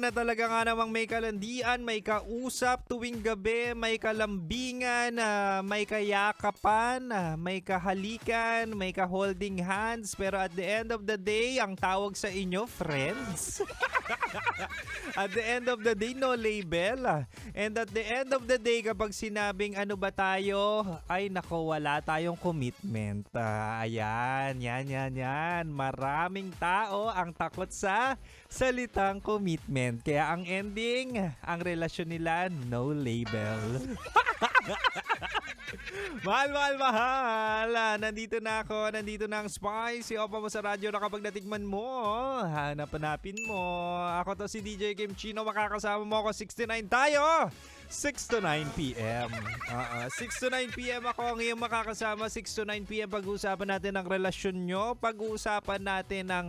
na talaga nga namang may kalandian, may kausap tuwing gabi, may kalambingan, may kayakapan, may kahalikan, may ka-holding hands. Pero at the end of the day, ang tawag sa inyo, friends. At the end of the day, no label. And at the end of the day, kapag sinabing ano ba tayo, ay nako, wala tayong commitment. Ayan, yan. Maraming tao ang takot sa salitang commitment. Kaya ang ending, ang relasyon nila, no label. Mahal. Nandito na ako. Nandito na ang Spice. Si Opa mo sa radyo na kapag natikman mo, hanapin mo. Ako to si DJ Kim Chino. Makakasama mo ako. 69 tayo. 6 to 9 p.m. 6 to 9 p.m. ako ang iyong makakasama. 6 to 9 p.m. Pag-uusapan natin ang relasyon nyo. Pag-uusapan natin ang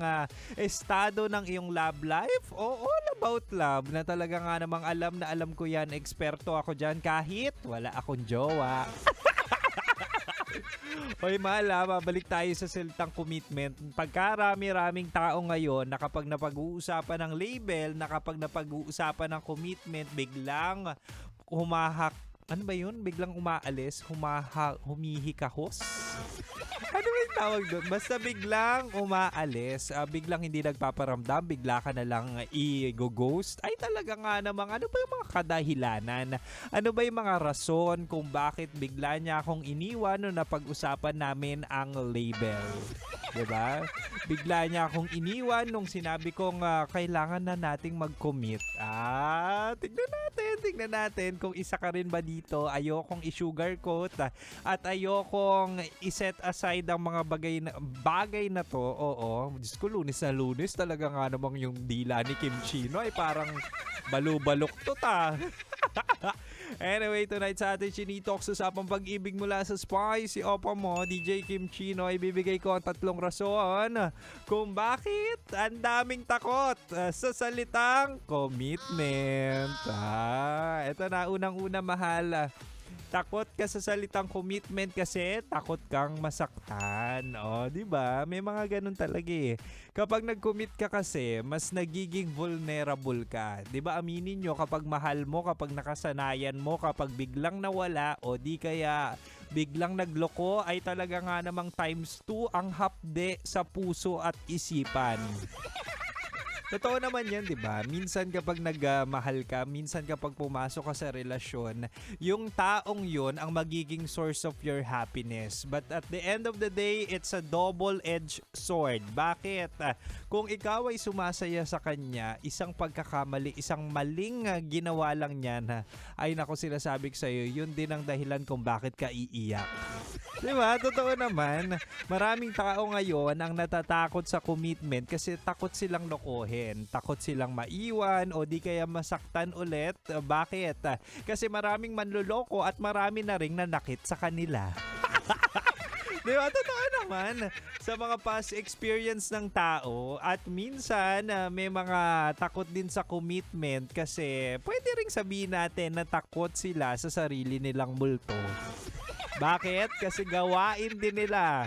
estado ng iyong love life. O all about love na talaga nga namang alam ko yan. Eksperto ako dyan kahit wala akong jowa. Hoy mahal, babalik tayo sa salitang commitment. Pagkarami-raming tao ngayon na kapag napag-uusapan ng label, na kapag napag-uusapan ng commitment, biglang ano ba yun? Biglang umaalis, humihikahos? Ano ba yung tawag doon? Basta biglang umaalis, biglang hindi nagpaparamdam, bigla ka na lang i-ghost. Ay talaga nga namang, ano ba yung mga kadahilanan? Ano ba yung mga rason kung bakit bigla niya akong iniwan nung napag-usapan namin ang label? Diba? Bigla niya akong iniwan nung sinabi kong kailangan na nating mag-commit. Tignan natin kung isa ka rin ba dito. Ayokong i-sugarcoat at ayokong i-set aside ang mga bagay na to. Oo, Diyos ko, Lunes na Lunes talaga nga namang yung dila ni Kim Chino ay parang balubalok to ta. Anyway, tonight sa ating Chinitox, usapang pag-ibig mula sa Spice, si Opa mo, DJ Kim Chino, ay bibigay ko ang 3 rason kung bakit ang daming takot sa salitang commitment. Ito na, unang-una mahal. Takot ka sa salitang commitment kasi takot kang masaktan. Di ba? May mga ganun talaga eh. Kapag nag-commit ka kasi, mas nagiging vulnerable ka. Di ba? Aminin nyo, kapag mahal mo, kapag nakasanayan mo, kapag biglang nawala o di kaya biglang nagloko, ay talaga nga namang times 2 ang hapde sa puso at isipan. Totoo naman yan, di ba? Minsan kapag nagmahal ka, minsan kapag pumasok ka sa relasyon, yung taong yon ang magiging source of your happiness. But at the end of the day, it's a double-edged sword. Bakit? Kung ikaw ay sumasaya sa kanya, isang pagkakamali, isang maling ginawa lang niyan, ay naku, sinasabi ko sa'yo, yun din ang dahilan kung bakit ka iiyak. Di ba? Totoo naman. Maraming tao ngayon ang natatakot sa commitment kasi takot silang lokohin. Takot silang maiwan o di kaya masaktan ulit. Bakit? Kasi maraming manloloko at marami na ring nanakit sa kanila. Di ba? Totoo naman sa mga past experience ng tao at minsan may mga takot din sa commitment kasi pwede ring sabihin natin na takot sila sa sarili nilang multo. Bakit? Kasi gawain din nila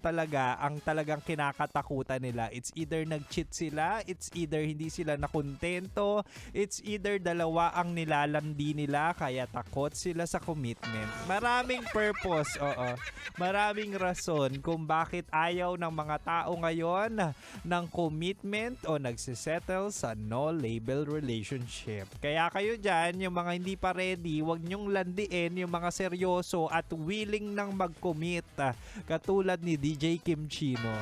talaga ang talagang kinakatakutan nila. It's either nag-cheat sila, it's either hindi sila nakontento, it's either dalawa ang nilalandi nila kaya takot sila sa commitment. Maraming purpose, maraming rason kung bakit ayaw ng mga tao ngayon ng commitment o nagsisettle sa no-label relationship. Kaya kayo dyan, yung mga hindi pa ready, huwag nyong landiin yung mga seryoso at willing nang mag-commit katulad ni DJ Kim Chino.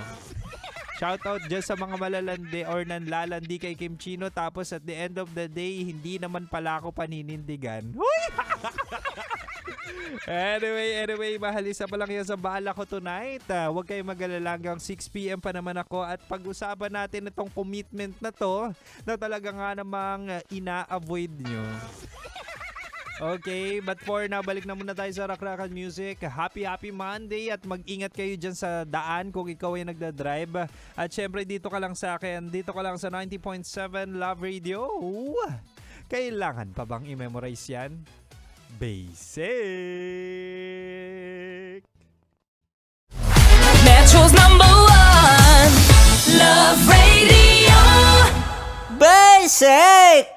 Shoutout dyan sa mga malalandi or nanlalandi kay Kim Chino tapos at the end of the day, hindi naman pala ako paninindigan. Anyway, mahal, isa pa lang yan sa bala ko tonight. Huwag kayong mag-alala, hanggang 6 p.m. pa naman ako at pag-usapan natin itong commitment na to na talaga nga namang ina-avoid nyo. Okay, but for now, balik na muna tayo sa Rakrakan Music. Happy Monday at mag-ingat kayo dyan sa daan kung ikaw ay nagdadrive. At syempre dito ka lang sa akin, dito ka lang sa 90.7 Love Radio. Kailangan pa bang i-memorize yan? Basic! Metro's #1 Love Radio! Basic! sake!